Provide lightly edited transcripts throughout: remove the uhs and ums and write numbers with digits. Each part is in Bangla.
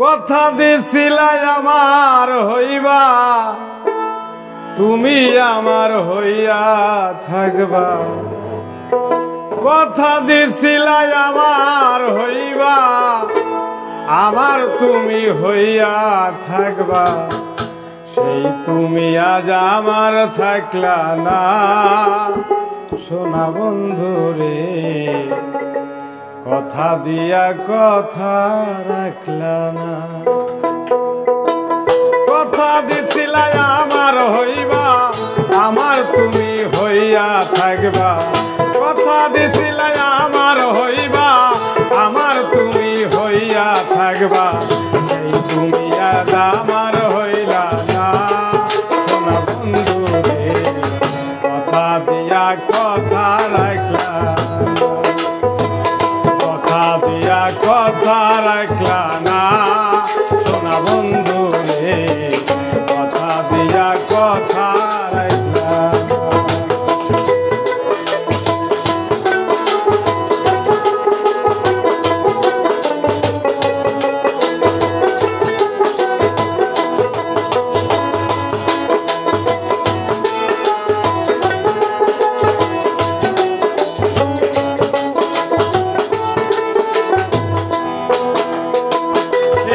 কথা দিছিলাই আমার হইবা, তুমি আমার হইয়া থাকবা। কথা দিছিলাই আমার হইবা, আমার তুমি হইয়া থাকবা। সেই তুমি আজ আমার থাকলা না, সোনা বন্ধু রে। কথা দিয়া কথা রাখলা না। কথা দিছিলাই আমার হইবা, আমার তুমি হইয়া থাকবা। কথা দিছিলাই আমার হইবা, আমার তুমি হইয়া থাকবা। এই তুমি আজ আমার হইলা না, সোনা বন্ধু রে। কথা দিয়া কথা রাখলা, কথা দিয়া কথা রাখলা না, সোনা বন্ধু রে। কথা দিয়া কথা রাখলা।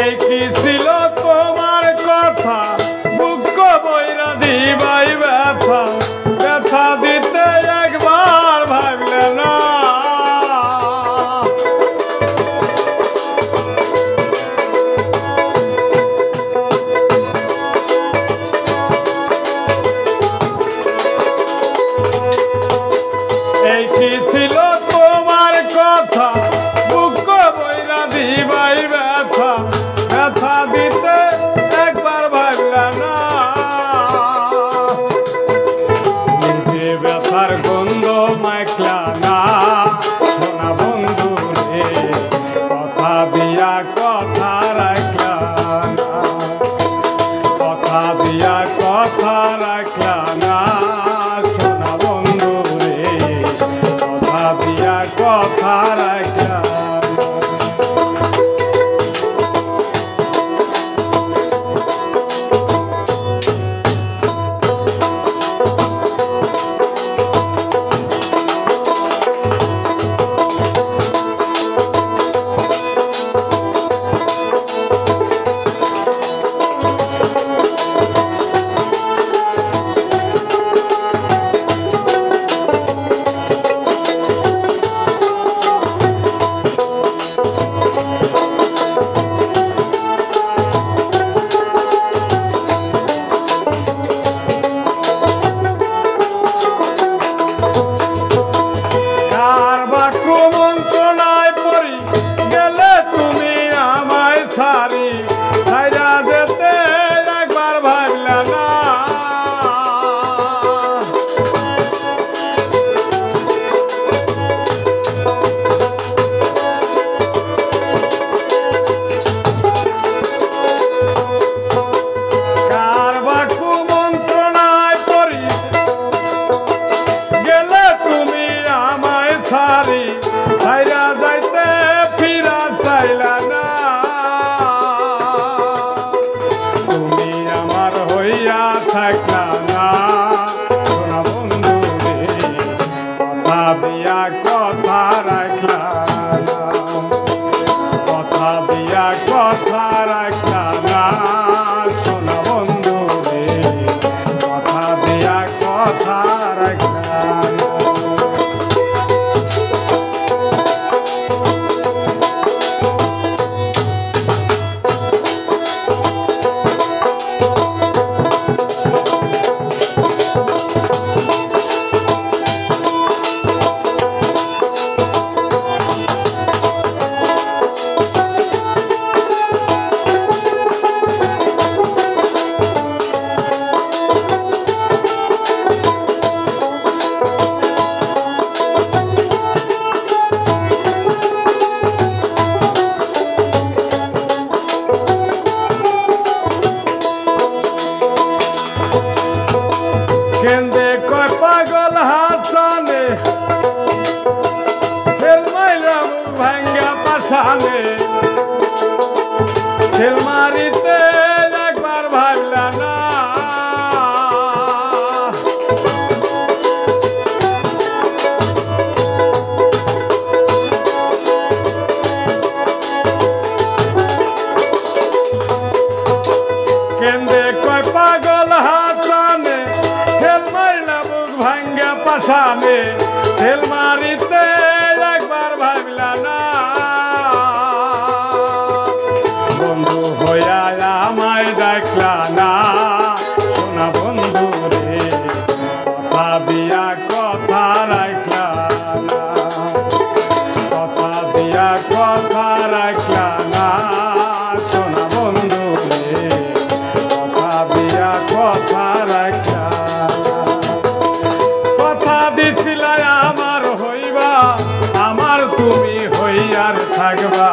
এই কি ছিল তোমার কথা, বুক বইরা দিবাই ব্যথা। ব্যথা দিতে একবার ভাবলে না, এই কি ছিল তোমার কথা, বুক বইরা দিবাই ব্যথা। ব্যথা দিতে একবার ভাবলা না, নিজে ব্যথার গন্ধ মাখলা না, সোনা বন্ধু রে। কথা দিয়া কথা রাখলা না, কথা দিয়া কথা রাখলা না, সোনা বন্ধু রে। কথা দিয়া কথা রাখলা না। ছাইরা যেতে একবার ভাবলা না, কার বা কুমন্ত্রণায় পড়ি গেলে তুমি আমায় ছাড়ি। ছাইরা যাইতে ফিরা চাইলা না, তুমি আমার হইয়া থাকলা না, সোনা বন্ধু রে। কথা দিয়া কথা রাখলা না, কথা দিয়া কথা রাখলা না, সোনা বন্ধু রে। কথা দিয়া কথা রাখলা না। সেল মারিতে একবার ভাবলা না কেন্দ্রে কয় পাগল হাসানে সেল মারিলা বুক ভাঙ্গা পাশানে সেল মারিতে একবার ভাবলা না বন্ধু হইয়া আমায় ডাকলা না সোনা বন্ধু রে কথা দিয়া কথা রাখলা না কথা দিয়া কথা রাখলা না সোনা বন্ধু রে কথা দিয়া কথা রাখলা কথা দিছিল আমার হইবা আমার তুমি হইয়ার থাকবা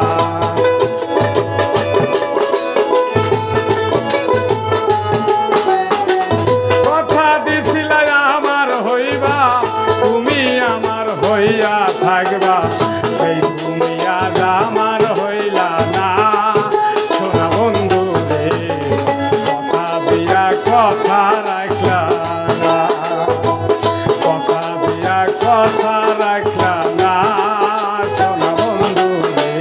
হইয়া থাকবা সেই তুমি আজ আমার হইলা না সোনা বন্ধু রে কথা দিয়া কথা রাখলা না কথা দিয়া কথা রাখলা না সোনা বন্ধু রে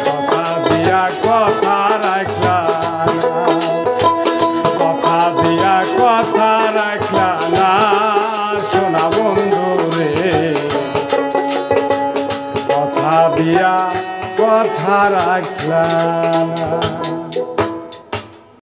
কথা দিয়া কথা রাখলা না কথা দিয়া কথা রাখলা না সোনা বন্ধু রে কথা দিয়া কথা রাখলা।